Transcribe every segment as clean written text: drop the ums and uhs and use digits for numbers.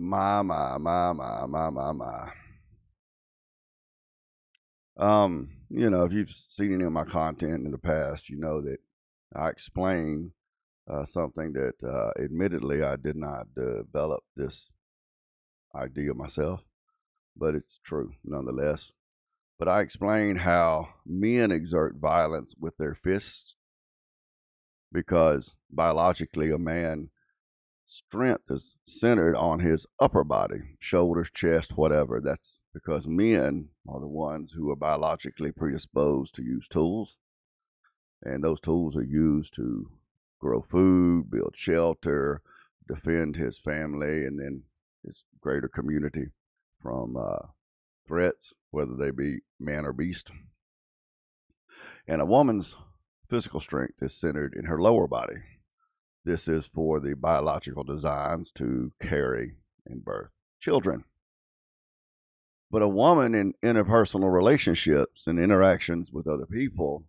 My. If you've seen any of my content in the past, you know that I explain something that admittedly I did not develop this idea myself, but it's true nonetheless. But I explain how men exert violence with their fists because biologically a man strength is centered on his upper body, shoulders, chest, whatever. That's because men are the ones who are biologically predisposed to use tools, and those tools are used to grow food, build shelter, defend his family, and then his greater community from threats, whether they be man or beast. And a woman's physical strength is centered in her lower body. This is for the biological designs to carry and birth children. But a woman in interpersonal relationships and interactions with other people,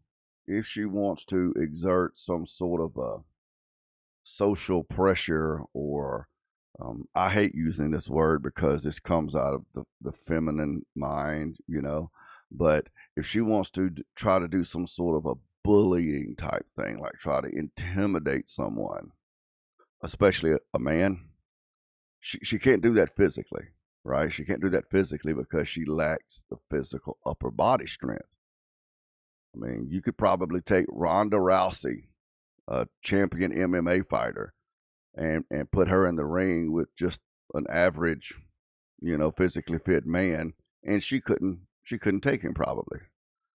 if she wants to exert some sort of a social pressure or I hate using this word because this comes out of the feminine mind, but if she wants to try to do some sort of a bullying type thing, like try to intimidate someone, especially a man, she can't do that physically, right? She can't do that physically because she lacks the physical upper body strength. I mean, you could probably take Ronda Rousey, a champion MMA fighter, and put her in the ring with just an average, physically fit man, and she couldn't take him probably.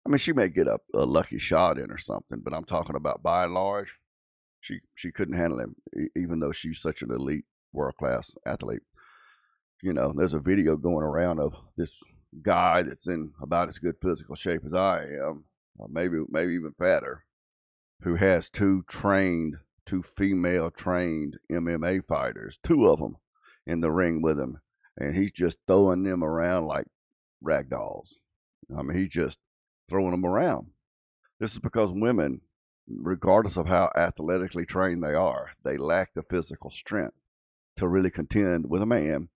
I mean, she may get a lucky shot in or something, but I'm talking about by and large, she couldn't handle him, even though she's such an elite world class athlete. There's a video going around of this guy that's in about as good physical shape as I am, maybe even fatter, who has two female trained MMA fighters, two of them in the ring with him, and he's just throwing them around like rag dolls. I mean, he's just throwing them around. This is because women, regardless of how athletically trained they are, they lack the physical strength to really contend with a man,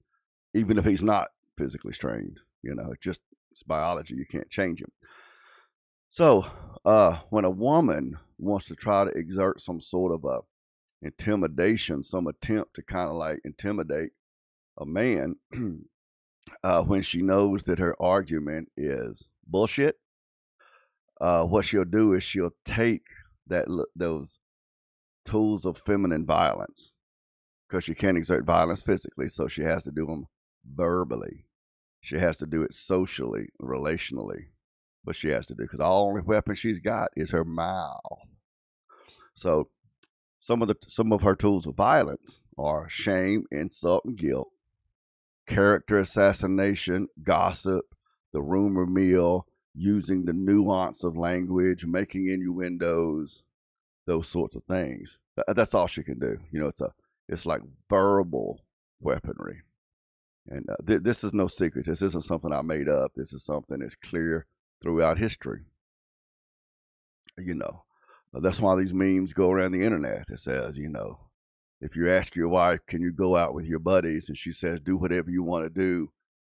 even if he's not physically trained. It's biology. You can't change him. So when a woman wants to try to exert some sort of a intimidation, some attempt to kind of like intimidate a man, when she knows that her argument is bullshit, what she'll do is she'll take those tools of feminine violence, because she can't exert violence physically, so she has to do them verbally. She has to do it socially, relationally, but she has to do, because the only weapon she's got is her mouth. So some of her tools of violence are shame, insult, and guilt, character assassination, gossip, the rumor mill, using the nuance of language, making innuendos, those sorts of things. That's all she can do. It's like verbal weaponry. And this is no secret. This isn't something I made up. This is something that's clear throughout history. That's why these memes go around the internet. It says, if you ask your wife, can you go out with your buddies? And she says, do whatever you want to do.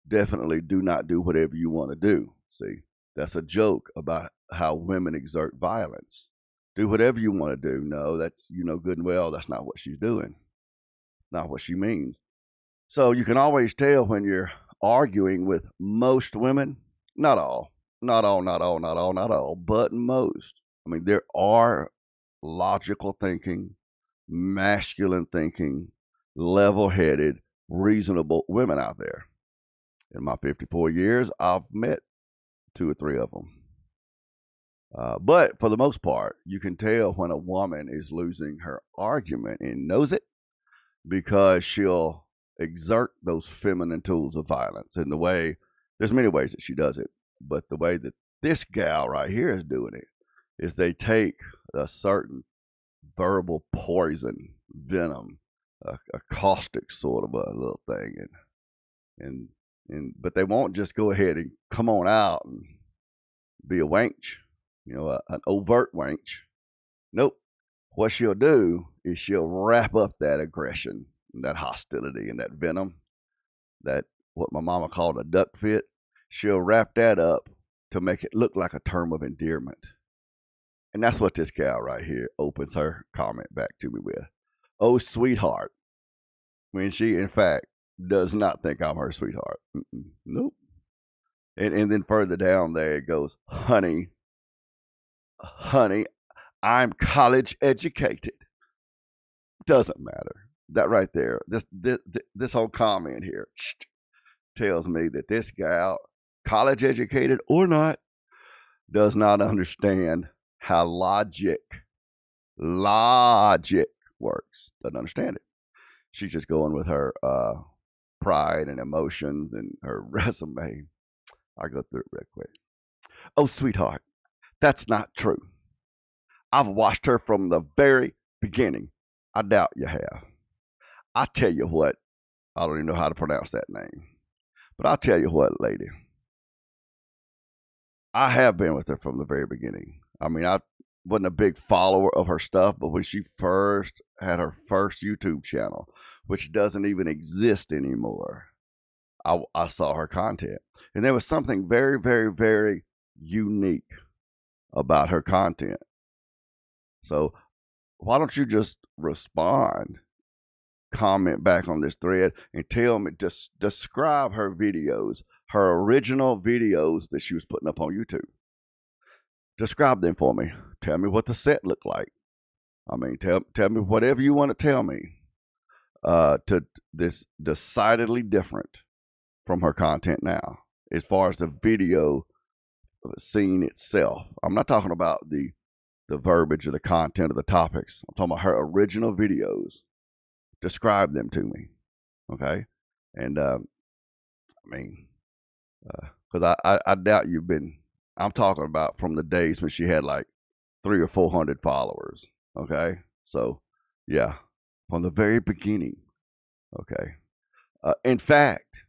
Definitely do not do whatever you want to do. See, that's a joke about how women exert violence. Do whatever you want to do. No, that's, good and well, that's not what she's doing. Not what she means. So you can always tell when you're arguing with most women, not all, but most. I mean, there are logical thinking, masculine thinking, level headed, reasonable women out there. In my 54 years, I've met 2 or 3 of them. But for the most part, you can tell when a woman is losing her argument and knows it, because she'll exert those feminine tools of violence in the way, there's many ways that she does it, but the way that this gal right here is doing it is they take a certain verbal poison, venom, a caustic sort of a little thing, and but they won't just go ahead and come on out and be a wench, an overt wench. Nope. What she'll do is she'll wrap up that aggression, and that hostility, and that venom, that what my mama called a duck fit, she'll wrap that up to make it look like a term of endearment. And that's what this gal right here opens her comment back to me with. Oh, sweetheart. When she, in fact, does not think I'm her sweetheart. Nope. And then further down there it goes, honey, I'm college educated. Doesn't matter. That right there, this whole comment here tells me that this gal, college educated or not, does not understand how logic works. Doesn't understand it. She's just going with her pride and emotions and her resume. I'll go through it real quick. Oh, sweetheart, that's not true. I've watched her from the very beginning. I doubt you have. I tell you what, I don't even know how to pronounce that name. But I'll tell you what, lady. I have been with her from the very beginning. I mean, I wasn't a big follower of her stuff, but when she first had her first YouTube channel, which doesn't even exist anymore, I saw her content. And there was something very, very, very unique about her content. So why don't you just respond, comment back on this thread, and tell me, just describe her videos, her original videos that she was putting up on YouTube. Describe them for me. Tell me what the set looked like. I mean, tell me whatever you want to tell me. To this decidedly different from her content now, as far as the video scene itself. I'm not talking about the verbiage or the content of the topics. I'm talking about her original videos. Describe them to me, okay? And I mean, because I doubt you've been. I'm talking about from the days when she had like 300 or 400 followers. Okay, so yeah, from the very beginning. Okay, in fact,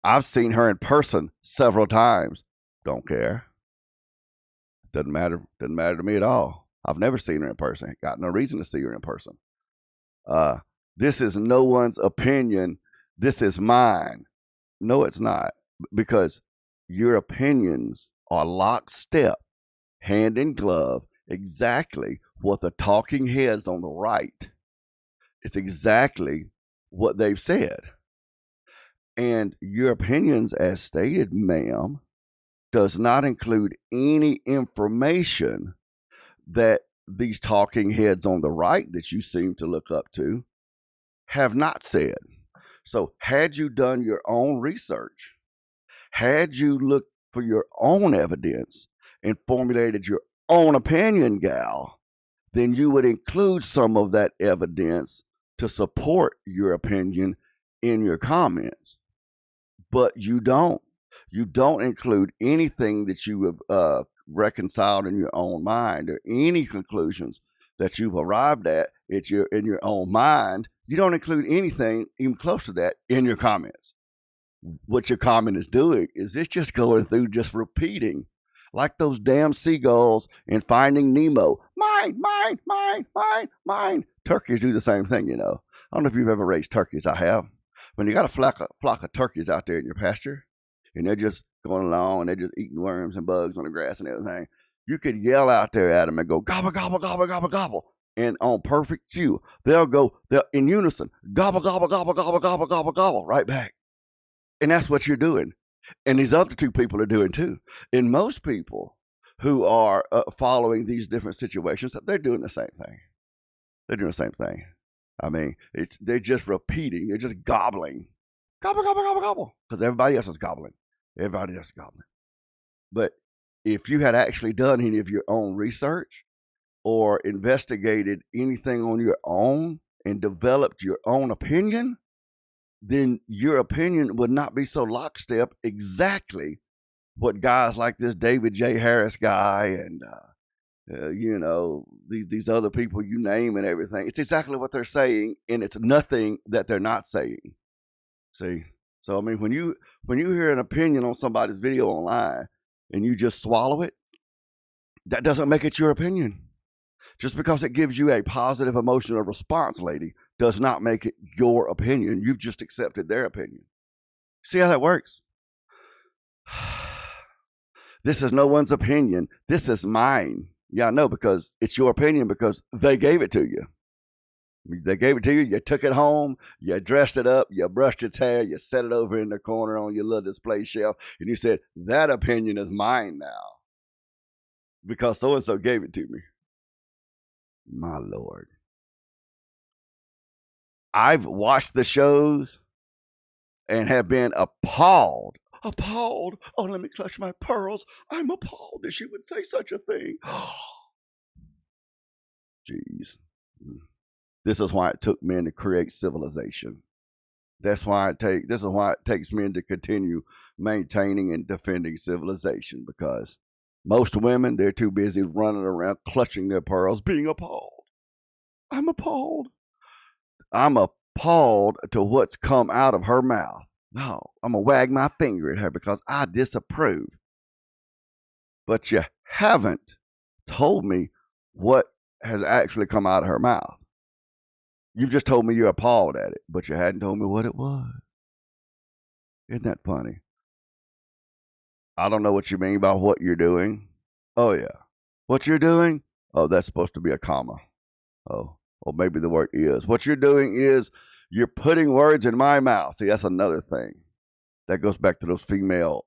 I've seen her in person several times. Don't care. Doesn't matter. Doesn't matter to me at all. I've never seen her in person. Got no reason to see her in person. This is no one's opinion. This is mine. No, it's not. Because your opinions are lockstep, hand in glove, exactly what the talking heads on the right, it's exactly what they've said. And your opinions, as stated, ma'am, does not include any information that these talking heads on the right that you seem to look up to have not said. So had you done your own research, had you looked for your own evidence and formulated your own opinion, gal, then you would include some of that evidence to support your opinion in your comments. But you don't. You don't include anything that you have reconciled in your own mind or any conclusions that you've arrived at in your own mind. You don't include anything even close to that in your comments. What your comment is doing is it's just going through, just repeating, like those damn seagulls in Finding Nemo. Mine, mine, mine, mine, mine. Turkeys do the same thing, you know. I don't know if you've ever raised turkeys. I have. When you got a flock of turkeys out there in your pasture, and they're just going along, and they're just eating worms and bugs on the grass and everything, you could yell out there at them and go, gobble, gobble, gobble, gobble, gobble. And on perfect cue, they'll in unison, gobble, gobble, gobble, gobble, gobble, gobble, gobble, right back. And that's what you're doing. And these other two people are doing too. And most people who are following these different situations, they're doing the same thing. They're doing the same thing. I mean, they're just repeating. They're just gobbling. Gobble, gobble, gobble, gobble. Because everybody else is gobbling. Everybody else is gobbling. But if you had actually done any of your own research or investigated anything on your own and developed your own opinion, then your opinion would not be so lockstep exactly what guys like this David J. Harris guy and, these other people you name and everything. It's exactly what they're saying, and it's nothing that they're not saying. See? So, I mean, when you hear an opinion on somebody's video online and you just swallow it, that doesn't make it your opinion. Just because it gives you a positive emotional response, lady, does not make it your opinion. You've just accepted their opinion. See how that works? This is no one's opinion. This is mine. Yeah, I know, because it's your opinion because they gave it to you. They gave it to you. You took it home. You dressed it up. You brushed its hair. You set it over in the corner on your little display shelf. And you said, that opinion is mine now because so-and-so gave it to me. My Lord. I've watched the shows and have been appalled. Appalled. Oh, let me clutch my pearls. I'm appalled that she would say such a thing. Jeez. This is why it took men to create civilization. This is why it takes men to continue maintaining and defending civilization, because most women, they're too busy running around clutching their pearls, being appalled. I'm appalled. I'm appalled to what's come out of her mouth. No, I'm going to wag my finger at her because I disapprove. But you haven't told me what has actually come out of her mouth. You've just told me you're appalled at it, but you hadn't told me what it was. Isn't that funny? I don't know what you mean by what you're doing. Oh, yeah. What you're doing? Oh, that's supposed to be a comma. Oh, or maybe the word is. What you're doing is you're putting words in my mouth. See, that's another thing. That goes back to those female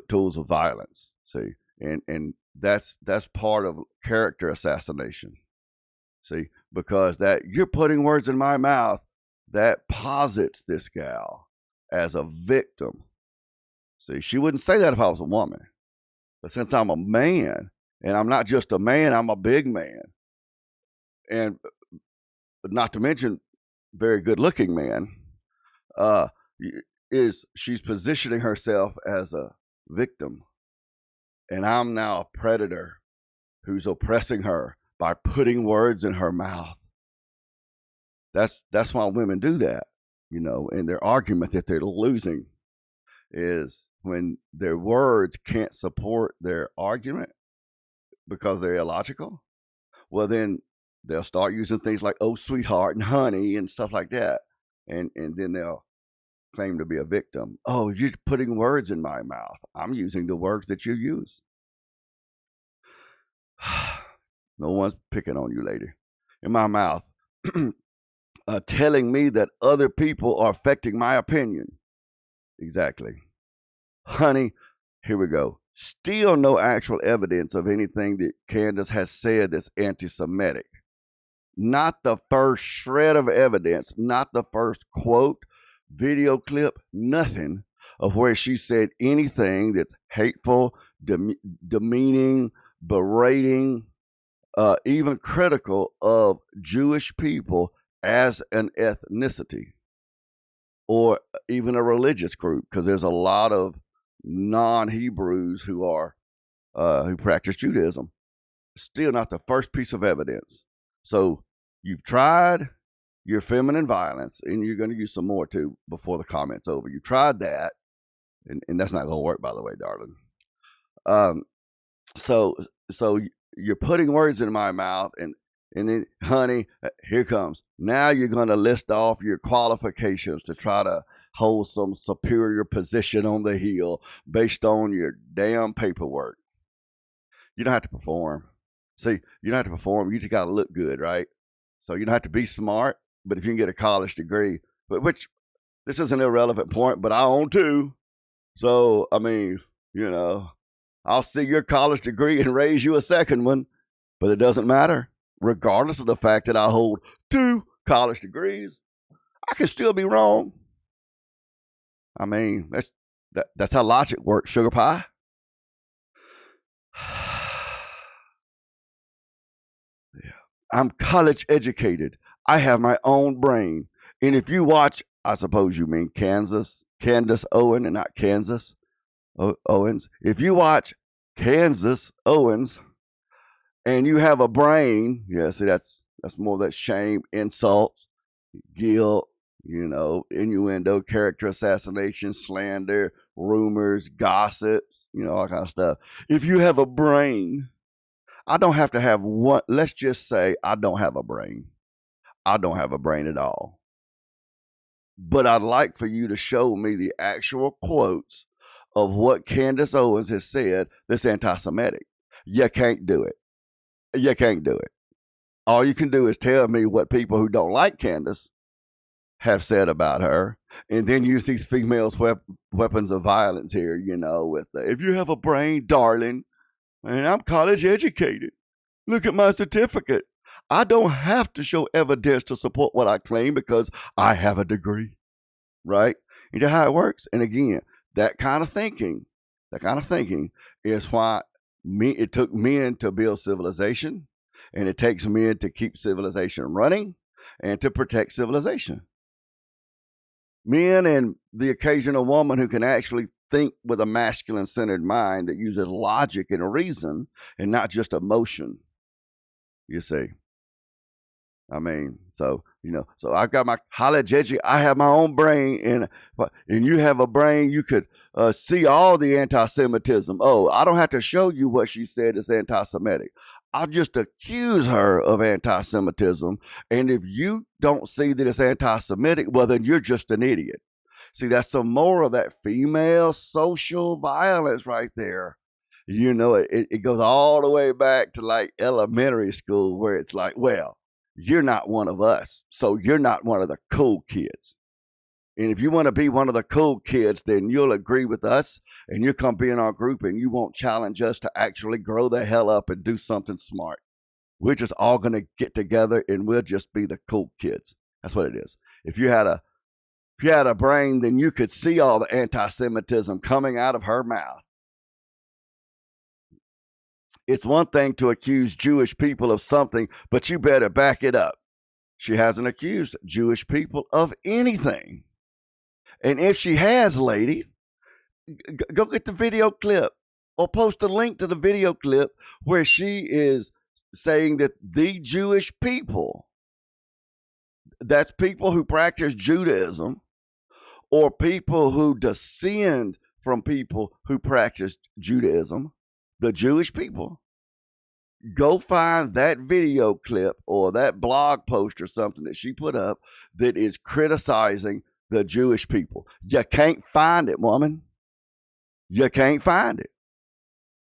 tools of violence. See, and that's part of character assassination. See, because that you're putting words in my mouth, that posits this gal as a victim. See, she wouldn't say that if I was a woman. But since I'm a man, and I'm not just a man, I'm a big man. And not to mention very good looking man, she's positioning herself as a victim. And I'm now a predator who's oppressing her by putting words in her mouth. That's why women do that, and their argument that they're losing is when their words can't support their argument because they're illogical. Well, then they'll start using things like, oh, sweetheart and honey and stuff like that. And then they'll claim to be a victim. Oh, you're putting words in my mouth. I'm using the words that you use. No one's picking on you, lady. In my mouth, telling me that other people are affecting my opinion. Exactly. Honey, here we go. Still no actual evidence of anything that Candace has said that's anti-Semitic. Not the first shred of evidence, not the first quote, video clip, nothing of where she said anything that's hateful, demeaning, berating, even critical of Jewish people as an ethnicity or even a religious group, because there's a lot of non-Hebrews who practice Judaism. Still not the first piece of evidence. So you've tried your feminine violence, and you're going to use some more too before the comment's over. You tried that, and that's not going to work, by the way, darling. So you're putting words in my mouth, and then, honey, here comes. Now you're going to list off your qualifications to try to hold some superior position on the hill based on your damn paperwork. You don't have to perform. See, you don't have to perform. You just got to look good, right? So you don't have to be smart, but if you can get a college degree, which this is an irrelevant point, but I own two. So, I mean, I'll see your college degree and raise you a second one, but it doesn't matter. Regardless of the fact that I hold 2 college degrees, I can still be wrong. I mean, that's how logic works, sugar pie. Yeah. I'm college educated. I have my own brain. And if you watch, I suppose you mean Candace Owen and not Kansas Owens. If you watch Kansas Owens and you have a brain, see, that's more of that shame, insults, guilt, innuendo, character assassination, slander, rumors, gossips, all kind of stuff. If you have a brain, I don't have to have one. Let's just say I don't have a brain. I don't have a brain at all. but I'd like for you to show me the actual quotes of what Candace Owens has said that's anti-Semitic. You can't do it. You can't do it. All you can do is tell me what people who don't like Candace have said about her, and then use these females' weapons of violence here, with if you have a brain, darling, and I'm college educated. Look at my certificate. I don't have to show evidence to support what I claim because I have a degree, right? You know how it works? And again, that kind of thinking is why it took men to build civilization, and it takes men to keep civilization running and to protect civilization. Men and the occasional woman who can actually think with a masculine-centered mind that uses logic and reason and not just emotion, you see. I mean, so I've got my college education. I have my own brain, and you have a brain. You could see all the anti-Semitism. Oh, I don't have to show you what she said is anti-Semitic. I'll just accuse her of anti-Semitism, and if you don't see that it's anti-Semitic, well, then you're just an idiot. See, that's some more of that female social violence right there. It goes all the way back to like elementary school, where it's like, well, you're not one of us, so you're not one of the cool kids. And if you want to be one of the cool kids, then you'll agree with us, and you'll come be in our group, and you won't challenge us to actually grow the hell up and do something smart. We're just all going to get together, and we'll just be the cool kids. That's what it is. If you had a brain, then you could see all the anti-Semitism coming out of her mouth. It's one thing to accuse Jewish people of something, but you better back it up. She hasn't accused Jewish people of anything. And if she has, lady, go get the video clip or post a link to the video clip where she is saying that the Jewish people, that's people who practice Judaism or people who descend from people who practice Judaism, the Jewish people, go find that video clip or that blog post or something that she put up that is criticizing the Jewish people. You can't find it, woman. You can't find it.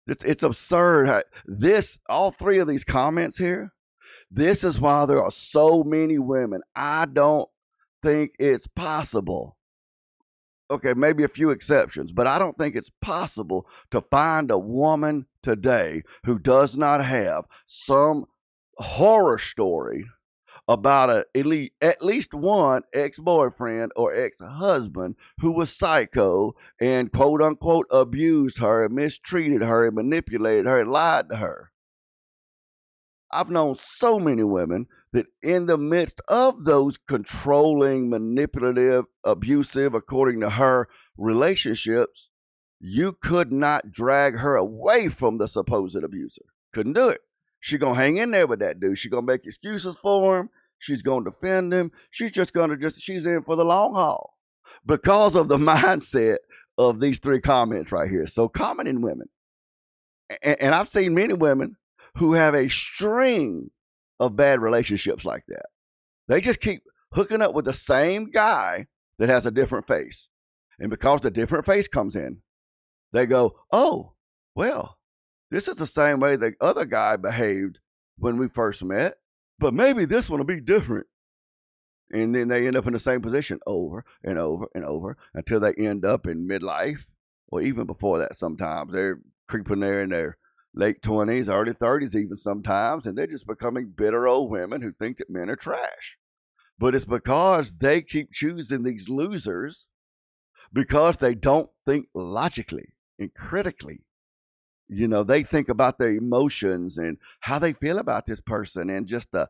It's absurd. All three of these comments here, this is why there are so many women. I don't think it's possible. Okay, maybe a few exceptions, but I don't think it's possible to find a woman today who does not have some horror story about at least one ex-boyfriend or ex-husband who was psycho and quote unquote abused her and mistreated her and manipulated her and lied to her. I've known so many women that in the midst of those controlling, manipulative, abusive, according to her, relationships, you could not drag her away from the supposed abuser. Couldn't do it. She's going to hang in there with that dude. She's going to make excuses for him. She's going to defend him. She's in for the long haul because of the mindset of these three comments right here. So common in women. And I've seen many women who have a string of bad relationships like that. They just keep hooking up with the same guy that has a different face. And because the different face comes in, they go, oh, well, this is the same way the other guy behaved when we first met, but maybe this one will be different. And then they end up in the same position over and over and over until they end up in midlife, or even before that sometimes. They're creeping there in their late 20s, early 30s even sometimes, and they're just becoming bitter old women who think that men are trash. But it's because they keep choosing these losers because they don't think logically and critically. They think about their emotions and how they feel about this person and just the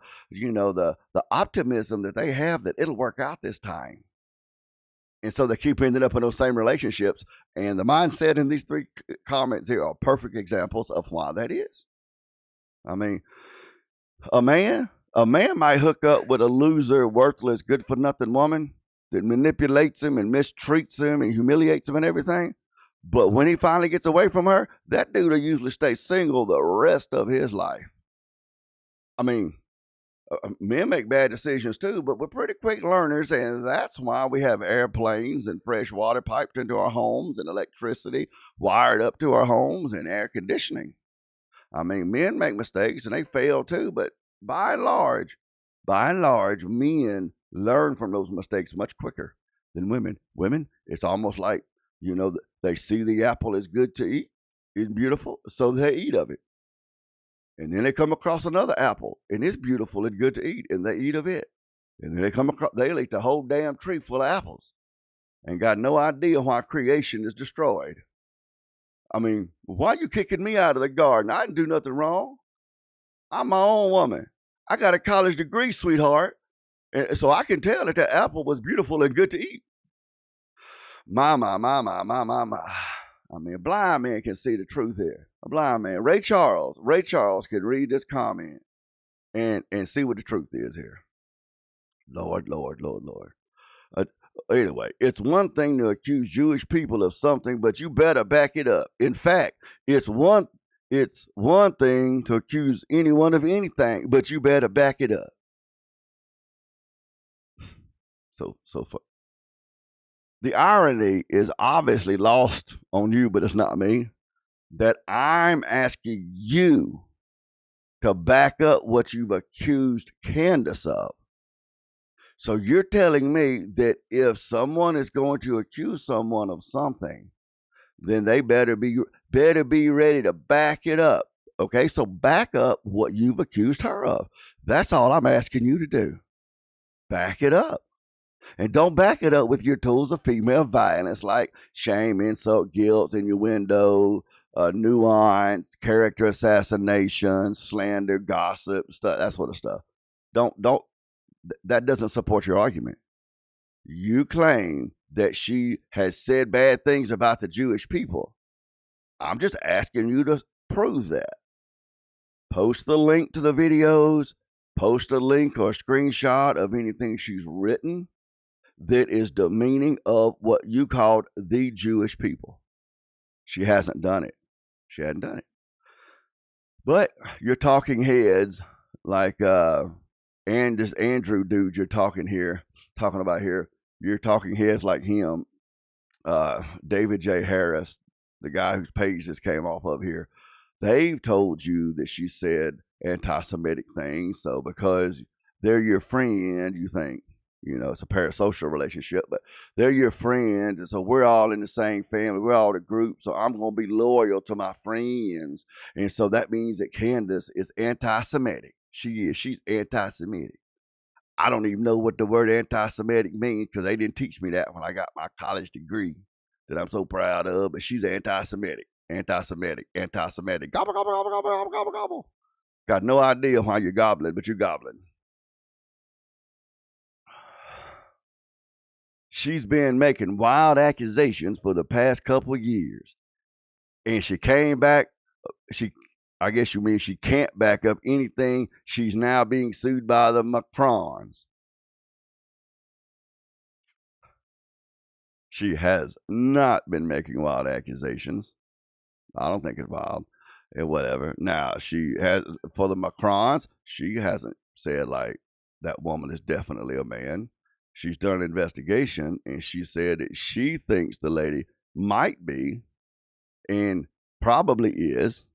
optimism that they have that it'll work out this time. And so they keep ending up in those same relationships. And the mindset in these three comments here are perfect examples of why that is. I mean, a man might hook up with a loser, worthless, good-for-nothing woman that manipulates him and mistreats him and humiliates him and everything. But when he finally gets away from her, that dude will usually stay single the rest of his life. I mean, Men make bad decisions too, but we're pretty quick learners, and that's why we have airplanes and fresh water piped into our homes and electricity wired up to our homes and air conditioning. I mean, men make mistakes and they fail too, but by and large, men learn from those mistakes much quicker than women. Women, it's almost like, they see the apple is good to eat, it's beautiful, so they eat of it. And then they come across another apple, and it's beautiful and good to eat, and they eat of it. And then they'll eat the whole damn tree full of apples and got no idea why creation is destroyed. I mean, why you kicking me out of the garden? I didn't do nothing wrong. I'm my own woman. I got a college degree, sweetheart. And so I can tell that apple was beautiful and good to eat. My. I mean, a blind man can see the truth here. A blind man. Ray Charles can read this comment and see what the truth is here. Lord. Anyway, it's one thing to accuse Jewish people of something, but you better back it up. In fact, it's one thing to accuse anyone of anything, but you better back it up. So the irony is obviously lost on you, but it's not me, that I'm asking you to back up what you've accused Candace of. So you're telling me that if someone is going to accuse someone of something, then they better be ready to back it up. Okay, so back up what you've accused her of. That's all I'm asking you to do. Back it up. And don't back it up with your tools of female violence like shame, insult, guilt, innuendo, nuance, character assassination, slander, gossip, stuff, that sort of stuff. That doesn't support your argument. You claim that she has said bad things about the Jewish people. I'm just asking you to prove that. Post the link to the videos, post a link or a screenshot of anything she's written that is demeaning of what you called the Jewish people. She hasn't done it. She hadn't done it. But your talking heads, like and this Andrew dude you're talking about here, your talking heads like him, David J. Harris, the guy whose page this came off of here, they've told you that she said anti-Semitic things. So because they're your friend, you think, it's a parasocial relationship, but they're your friend. And so we're all in the same family. We're all a group. So I'm going to be loyal to my friends. And so that means that Candace is anti-Semitic. She is. She's anti-Semitic. I don't even know what the word anti-Semitic means because they didn't teach me that when I got my college degree that I'm so proud of. But she's anti-Semitic. Gobble, gobble, gobble, gobble, gobble, gobble, gobble. Got no idea why you're gobbling, but you're gobbling. She's been making wild accusations for the past couple of years. And she came back. I guess you mean she can't back up anything. She's now being sued by the Macrons. She has not been making wild accusations. I don't think it's wild. And whatever. Now, she has, for the Macrons, she hasn't said like that woman is definitely a man. She's done an investigation and she said that she thinks the lady might be and probably is.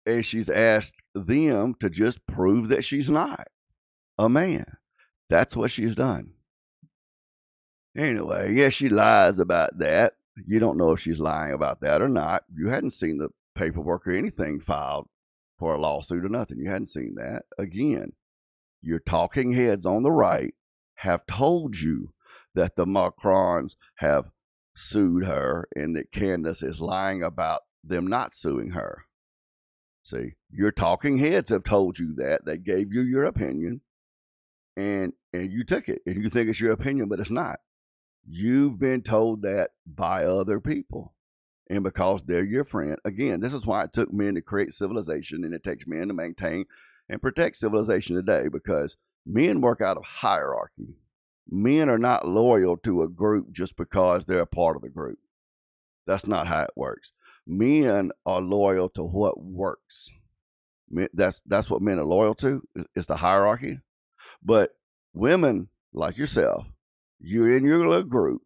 And she's asked them to just prove that she's not a man. That's what she's done. Anyway, yeah, she lies about that. You don't know if she's lying about that or not. You hadn't seen the paperwork or anything filed for a lawsuit or nothing. You hadn't seen that. Again, your talking heads on the right have told you that the Macrons have sued her and that Candace is lying about them not suing her. See, your talking heads have told you that. They gave you your opinion and you took it and you think it's your opinion, but it's not. You've been told that by other people. And because they're your friend, again, this is why it took men to create civilization and it takes men to maintain and protect civilization today because men work out of hierarchy. Men are not loyal to a group just because they're a part of the group. That's not how it works. Men are loyal to what works. That's what men are loyal to. Is the hierarchy. But women like yourself, you're in your little group,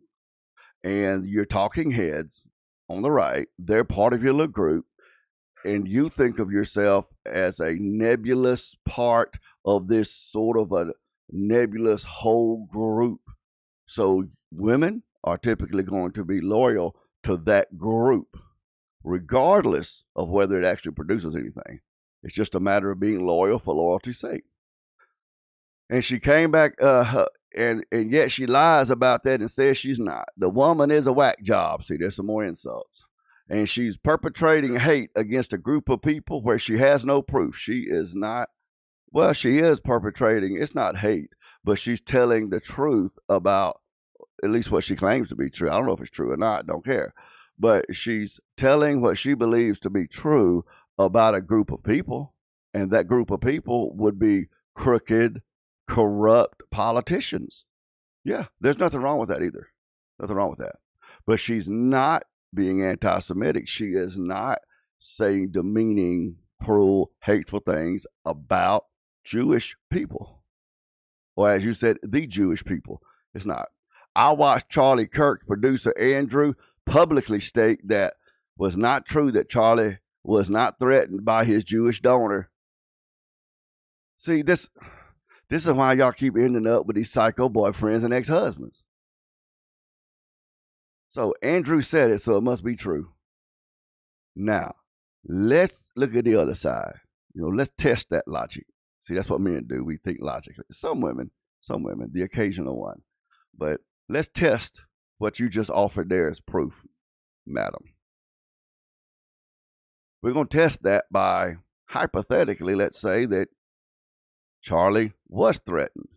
and you're talking heads on the right. They're part of your little group, and you think of yourself as a nebulous part of this sort of a nebulous whole group. So women are typically going to be loyal to that group, regardless of whether it actually produces anything. It's just a matter of being loyal for loyalty's sake. And she came back, and yet she lies about that and says she's not. The woman is a whack job. See, there's some more insults. And she's perpetrating hate against a group of people where she has no proof. She is not, well, she is perpetrating, it's not hate, but she's telling the truth about at least what she claims to be true. I don't know if it's true or not, don't care. But she's telling what she believes to be true about a group of people. And that group of people would be crooked, corrupt politicians. Yeah, there's nothing wrong with that either. Nothing wrong with that. But she's not being anti-Semitic. She is not saying demeaning, cruel, hateful things about Jewish people. Or as you said, the Jewish people. It's not. I watched Charlie Kirk's producer Andrew publicly state that was not true, that Charlie was not threatened by his Jewish donor. See, this is why y'all keep ending up with these psycho boyfriends and ex-husbands. So Andrew said it, so it must be true. Now, let's look at the other side. Let's test that logic. See, that's what men do. We think logically. Some women, the occasional one. But let's test what you just offered there as proof, madam. We're going to test that by, hypothetically, let's say that Charlie was threatened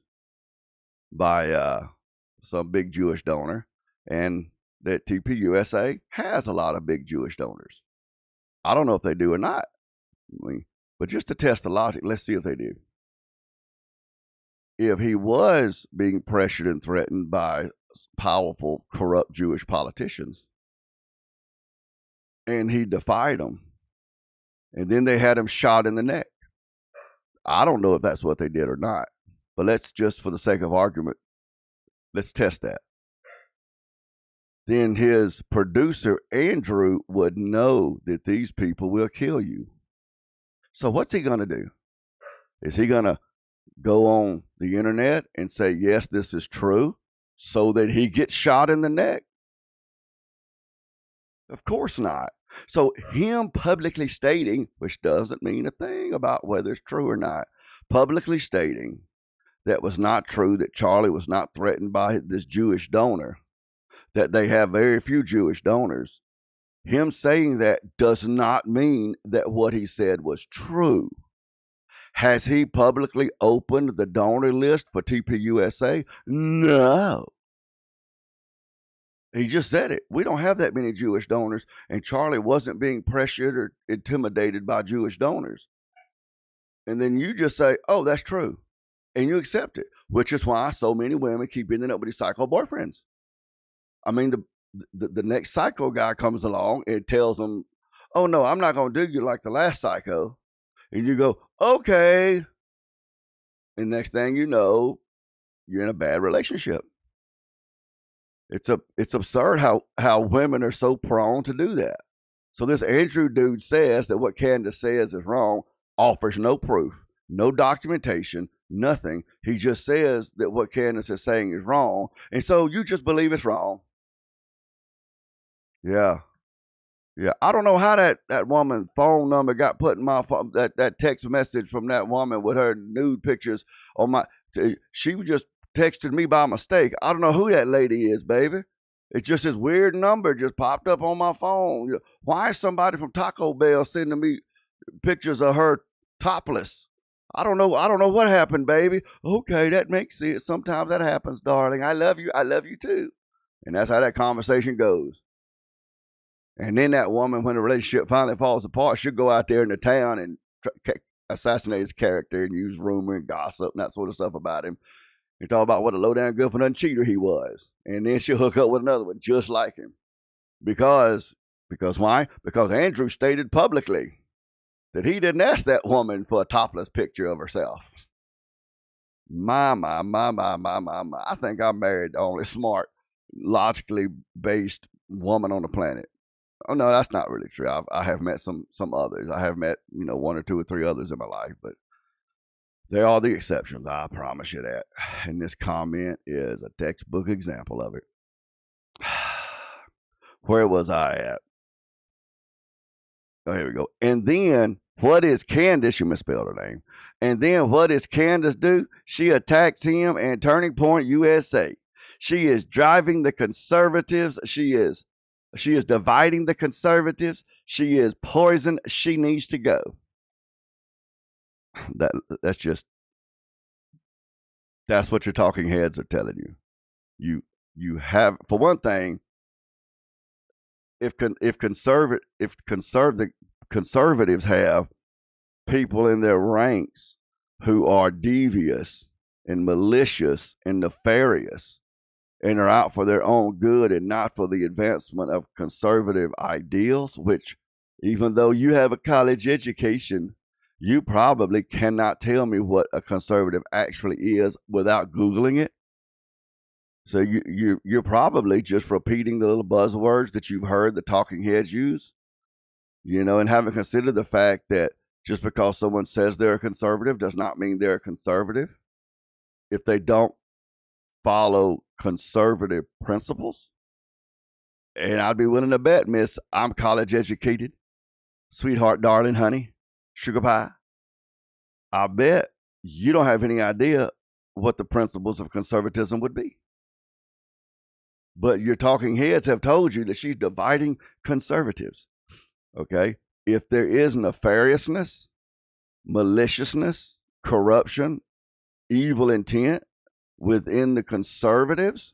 by some big Jewish donor, and that TPUSA has a lot of big Jewish donors. I don't know if they do or not, but just to test the logic, let's see if they do. If he was being pressured and threatened by powerful, corrupt Jewish politicians, and he defied them, and then they had him shot in the neck, I don't know if that's what they did or not, but let's just, for the sake of argument, let's test that. Then his producer, Andrew, would know that these people will kill you. So what's he going to do? Is he going to go on the internet and say, yes, this is true, so that he gets shot in the neck? Of course not. So him publicly stating, which doesn't mean a thing about whether it's true or not, publicly stating that was not true, that Charlie was not threatened by this Jewish donor, that they have very few Jewish donors. Him saying that does not mean that what he said was true. Has he publicly opened the donor list for TPUSA? No. He just said it. We don't have that many Jewish donors, and Charlie wasn't being pressured or intimidated by Jewish donors. And then you just say, oh, that's true. And you accept it, which is why so many women keep ending up with these psycho boyfriends. I mean, the next psycho guy comes along and tells them, oh, no, I'm not going to do you like the last psycho. And you go, okay. And next thing you know, you're in a bad relationship. It's absurd how women are so prone to do that. So this Andrew dude says that what Candace says is wrong, offers no proof, no documentation, nothing. He just says that what Candace is saying is wrong. And so you just believe it's wrong. Yeah. I don't know how that woman's phone number got put in my phone, that text message from that woman with her nude pictures on my, she just texted me by mistake. I don't know who that lady is, baby. It's just this weird number just popped up on my phone. Why is somebody from Taco Bell sending me pictures of her topless? I don't know what happened, baby. Okay, that makes sense. Sometimes that happens, darling. I love you too. And that's how that conversation goes. And then that woman, when the relationship finally falls apart, she'll go out there in the town and assassinate his character and use rumor and gossip and that sort of stuff about him. You talk about what a low-down good for nothing cheater he was. And then she'll hook up with another one just like him. Because why? Because Andrew stated publicly that he didn't ask that woman for a topless picture of herself. My. I think I married the only smart, logically based woman on the planet. Oh no, that's not really true. I have met some others. I have met, one or two or three others in my life, but they are the exceptions. I promise you that. And this comment is a textbook example of it. Where was I at? Oh, here we go. And then what is Candace? You misspelled her name. And then what does Candace do? She attacks him and Turning Point USA. She is driving the conservatives. She is dividing the conservatives. She is poison. She needs to go. That's what your talking heads are telling you. You have, for one thing, if conservatives have people in their ranks who are devious and malicious and nefarious and are out for their own good and not for the advancement of conservative ideals, which, even though you have a college education, you probably cannot tell me what a conservative actually is without Googling it. So you're probably just repeating the little buzzwords that you've heard the talking heads use, and haven't considered the fact that just because someone says they're a conservative does not mean they're a conservative if they don't follow conservative principles. And I'd be willing to bet, miss, I'm college educated, sweetheart, darling, honey, sugar pie. I bet you don't have any idea what the principles of conservatism would be. But your talking heads have told you that she's dividing conservatives. Okay? If there is nefariousness, maliciousness, corruption, evil intent within the conservatives,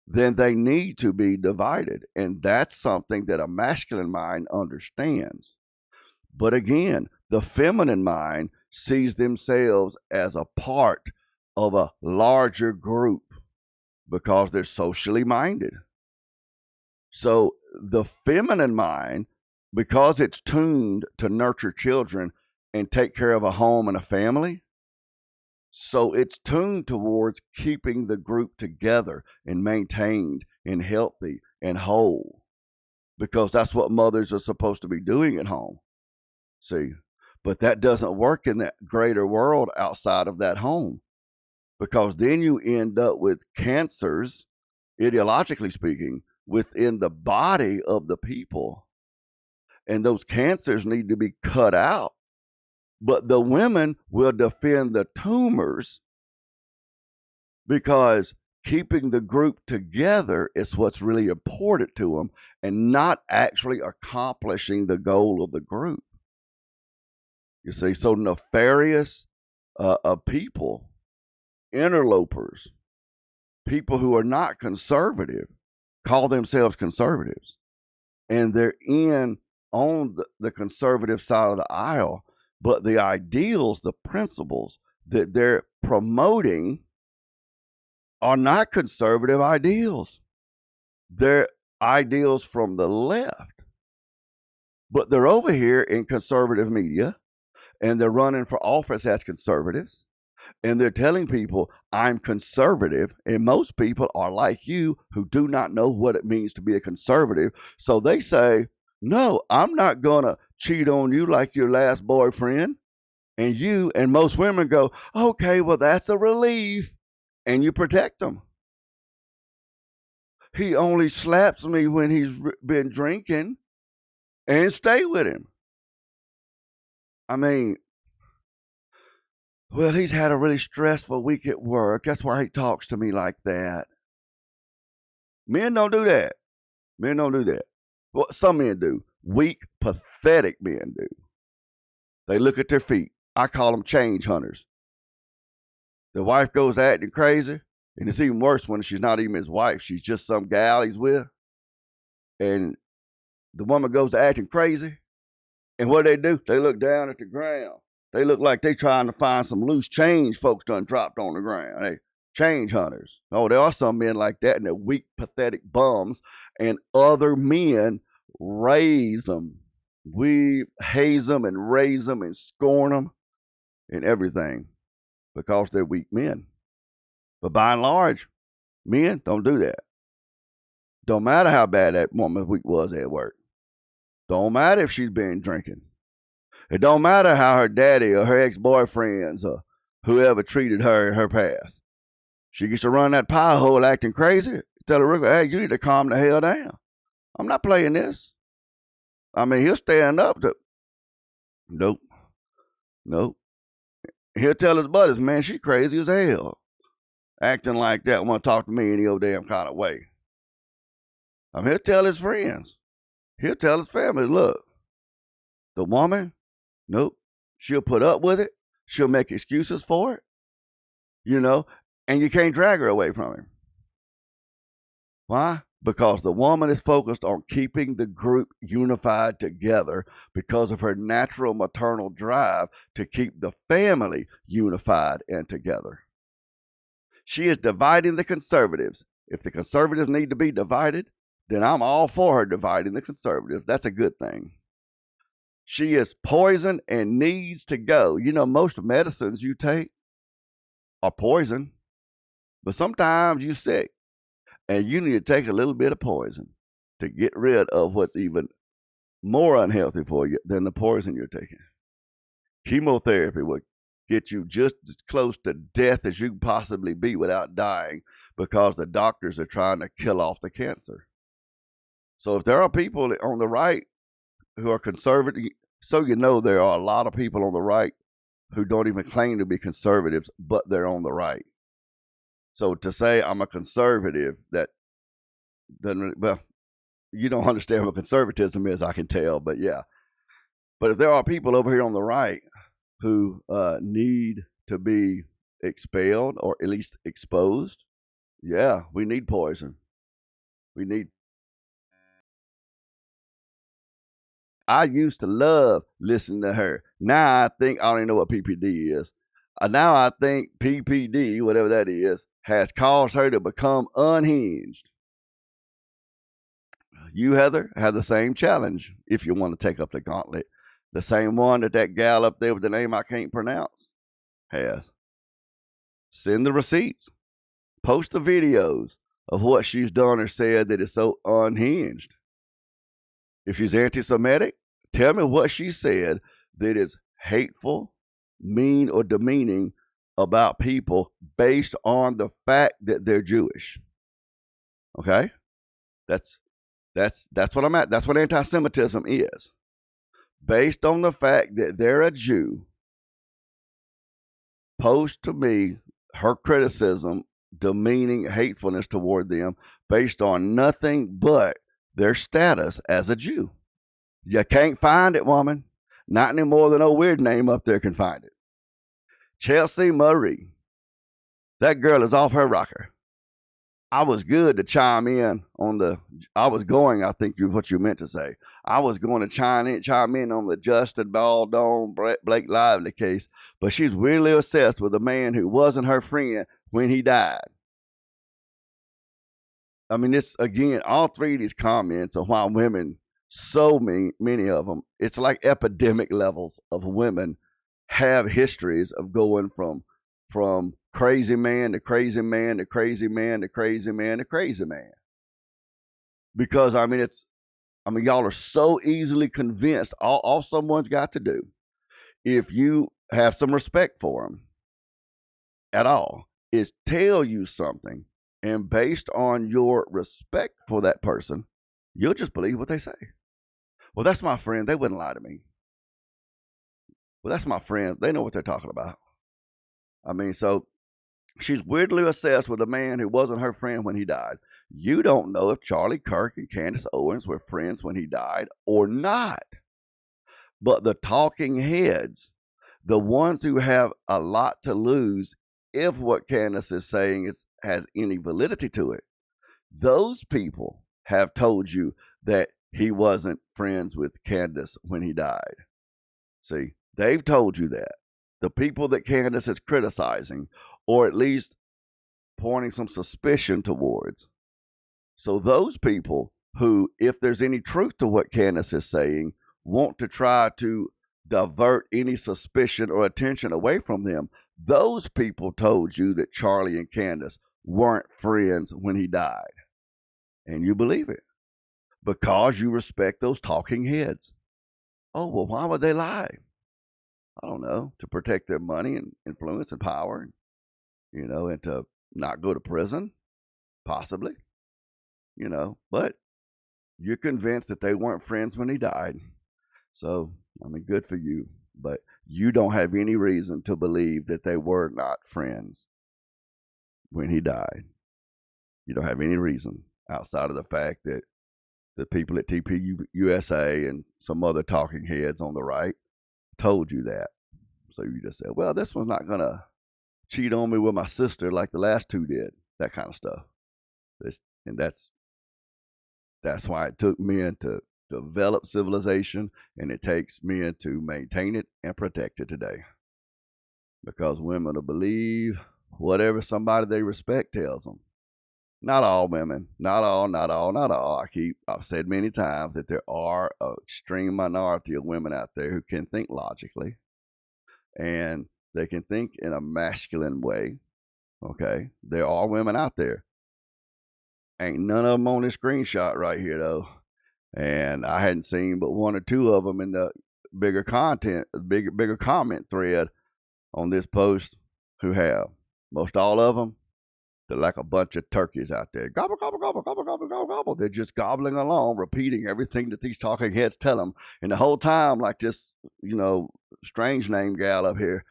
then they need to be divided. And that's something that a masculine mind understands. But again, the feminine mind sees themselves as a part of a larger group because they're socially minded. So the feminine mind, because it's tuned to nurture children and take care of a home and a family, so it's tuned towards keeping the group together and maintained and healthy and whole, because that's what mothers are supposed to be doing at home. See, but that doesn't work in that greater world outside of that home, because then you end up with cancers, ideologically speaking, within the body of the people. And those cancers need to be cut out. But the women will defend the tumors because keeping the group together is what's really important to them, and not actually accomplishing the goal of the group. You see, so nefarious people, interlopers, people who are not conservative, call themselves conservatives. And they're on the conservative side of the aisle, but the ideals, the principles that they're promoting are not conservative ideals. They're ideals from the left. But they're over here in conservative media, and they're running for office as conservatives, and they're telling people, I'm conservative, and most people are like you who do not know what it means to be a conservative. So they say, no, I'm not going to cheat on you like your last boyfriend. And most women go, okay, well, that's a relief. And you protect them. He only slaps me when he's been drinking, and stay with him. I mean, well, he's had a really stressful week at work. That's why he talks to me like that. Men don't do that. Men don't do that. Well, some men do. Weak, pathetic men do. They look at their feet. I call them change hunters. The wife goes acting crazy, and it's even worse when she's not even his wife. She's just some gal he's with. And the woman goes acting crazy, and what do? They look down at the ground. They look like they trying to find some loose change folks done dropped on the ground. Hey, change hunters. Oh, there are some men like that, and they're weak, pathetic bums, and other men raise them. We haze them and raise them and scorn them and everything because they're weak men. But by and large, men don't do that. Don't matter how bad that woman's week was at work. Don't matter if she's been drinking. It don't matter how her daddy or her ex-boyfriends or whoever treated her in her past. She gets to run that pie hole acting crazy. Tell her, hey, you need to calm the hell down. I'm not playing this. I mean, he'll stand up to, nope. He'll tell his buddies, man, she crazy as hell. Acting like that, want to talk to me any old damn kind of way. He'll tell his friends. He'll tell his family, look, the woman, nope, she'll put up with it. She'll make excuses for it, and you can't drag her away from him. Why? Because the woman is focused on keeping the group unified together because of her natural maternal drive to keep the family unified and together. She is dividing the conservatives. If the conservatives need to be divided, then I'm all for her dividing the conservatives. That's a good thing. She is poison and needs to go. Most medicines you take are poison, but sometimes you're sick and you need to take a little bit of poison to get rid of what's even more unhealthy for you than the poison you're taking. Chemotherapy will get you just as close to death as you can possibly be without dying because the doctors are trying to kill off the cancer. So if there are people on the right who are conservative, so there are a lot of people on the right who don't even claim to be conservatives, but they're on the right. So to say I'm a conservative, that doesn't, well, you don't understand what conservatism is, I can tell, but yeah. But if there are people over here on the right who need to be expelled or at least exposed, yeah, we need poison. I used to love listening to her. Now I think, I don't even know what PPD is. Now I think PPD, whatever that is, has caused her to become unhinged. You, Heather, have the same challenge if you want to take up the gauntlet. The same one that gal up there with the name I can't pronounce has. Send the receipts. Post the videos of what she's done or said that is so unhinged. If she's anti-Semitic, tell me what she said that is hateful, mean, or demeaning about people based on the fact that they're Jewish. Okay? That's what I'm at. That's what anti-Semitism is. Based on the fact that they're a Jew, post to me her criticism, demeaning hatefulness toward them based on nothing but their status as a Jew. You can't find it, woman. Not any more than a weird name up there can find it. Chelsea Marie. That girl is off her rocker. I was good to chime in on I think what you meant to say. I was going to chime in on the Justin Baldone Blake Lively case, but she's weirdly obsessed with a man who wasn't her friend when he died. I mean, this again, all three of these comments are why women, so many of them, it's like epidemic levels of women have histories of going from crazy man to crazy man to crazy man to crazy man to crazy man. Because y'all are so easily convinced. All someone's got to do, if you have some respect for them at all, is tell you something. And based on your respect for that person, you'll just believe what they say. Well, that's my friend. They wouldn't lie to me. Well, that's my friends. They know what they're talking about. So she's weirdly obsessed with a man who wasn't her friend when he died. You don't know if Charlie Kirk and Candace Owens were friends when he died or not. But the talking heads, the ones who have a lot to lose if what Candace is saying has any validity to it, those people have told you that he wasn't friends with Candace when he died. See, they've told you that. The people that Candace is criticizing, or at least pointing some suspicion towards. So those people who, if there's any truth to what Candace is saying, want to try to divert any suspicion or attention away from them. Those people told you that Charlie and Candace weren't friends when he died. And you believe it because you respect those talking heads. Oh, well, why would they lie? I don't know, to protect their money and influence and power, and to not go to prison, possibly, but you're convinced that they weren't friends when he died. So, good for you. But you don't have any reason to believe that they were not friends when he died. You don't have any reason outside of the fact that the people at TPUSA and some other talking heads on the right told you that. So you just said, well, this one's not going to cheat on me with my sister like the last two did. That kind of stuff. And that's why it took men to develop civilization, and it takes men to maintain it and protect it today. Because women will believe whatever somebody they respect tells them. Not all women, not all. I've said many times that there are an extreme minority of women out there who can think logically, and they can think in a masculine way. Okay, there are women out there. Ain't none of them on this screenshot right here though, and I hadn't seen but one or two of them in the bigger comment thread on this post who have. Most all of them, they're like a bunch of turkeys out there. Gobble, gobble, gobble, gobble, gobble, gobble, gobble. They're just gobbling along, repeating everything that these talking heads tell them. And the whole time, like this, strange name gal up here,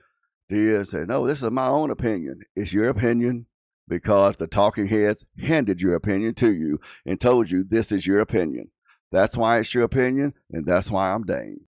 Dia said, no, this is my own opinion. It's your opinion because the talking heads handed your opinion to you and told you this is your opinion. That's why it's your opinion, and that's why I'm Dane.